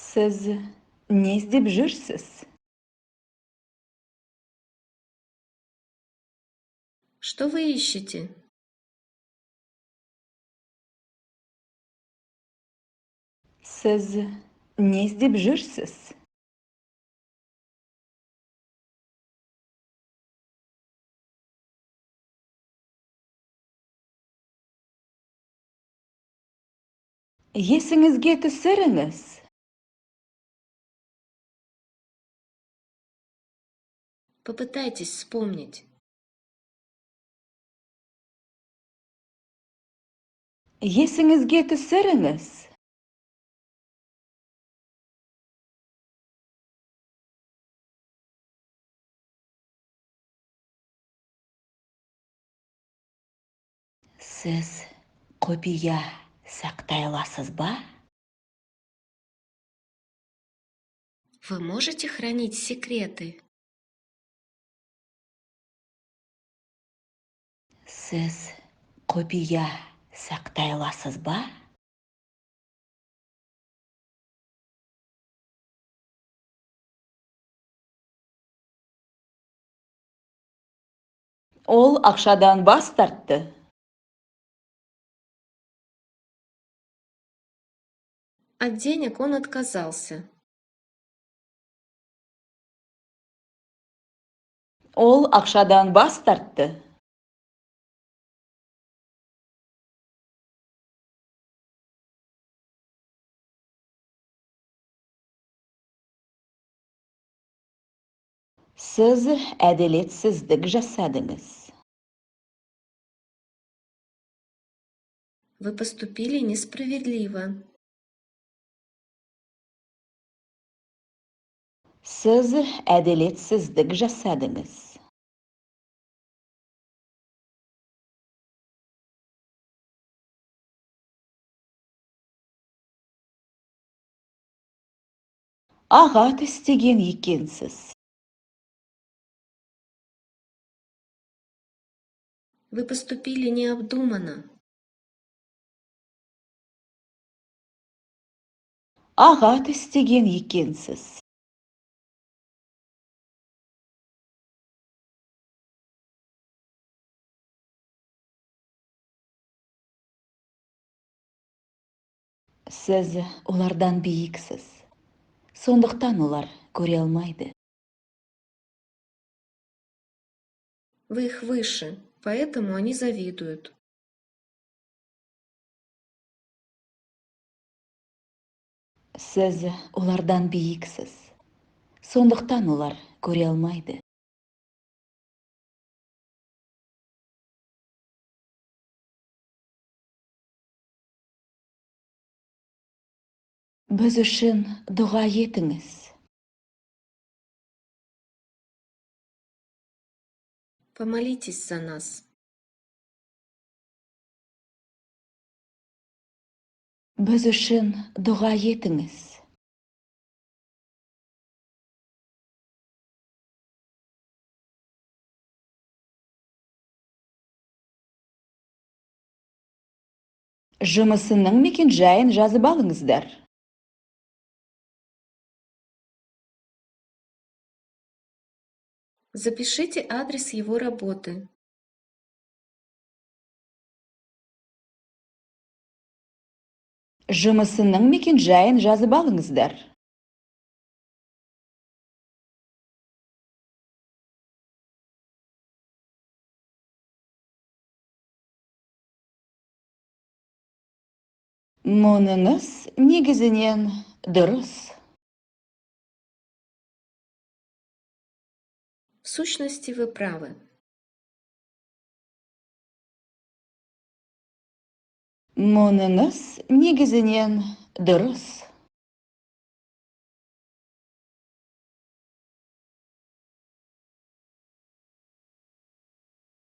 Сіз не іздеп жүрсіз? Что вы ищете? Сіз не іздеп жүрсіз? Есіңізге түсіріңіз. Попытайтесь вспомнить. Есіңізге түсіріңіз. Сіз құпия сақтай аласыз ба? Вы можете хранить секреты? Сіз құпия сақтай аласыз ба? Ол ақшадан бас тартты. От денег он отказался. Ол ақшадан бас тартты. Сіз әділетсіздік жасадыңыз. Вы поступили несправедливо. Сіз әділетсіздік жасадыңыз. Ағат істеген екенсіз. Вы поступили необдуманно. Ағат істеген екенсіз. Сіз олардан биіксіз. Сондықтан олар көре алмайды. Вы их выше, поэтому они завидуют. Сіз олардан биіксіз. Сондықтан олар көре алмайды. Біз үшін дұға етіңіз. Помолитесь за нас. Біз үшін дұға етіңіз. Жұмысының мекенжайын жазып алыңыздар. Запишите адрес его работы. Жұмысының мекенжайын жазып алыңыздар. Мұныңыз негізінен дұрыс. В сущности, вы правы. Мұныңыз негізінен дұрыс.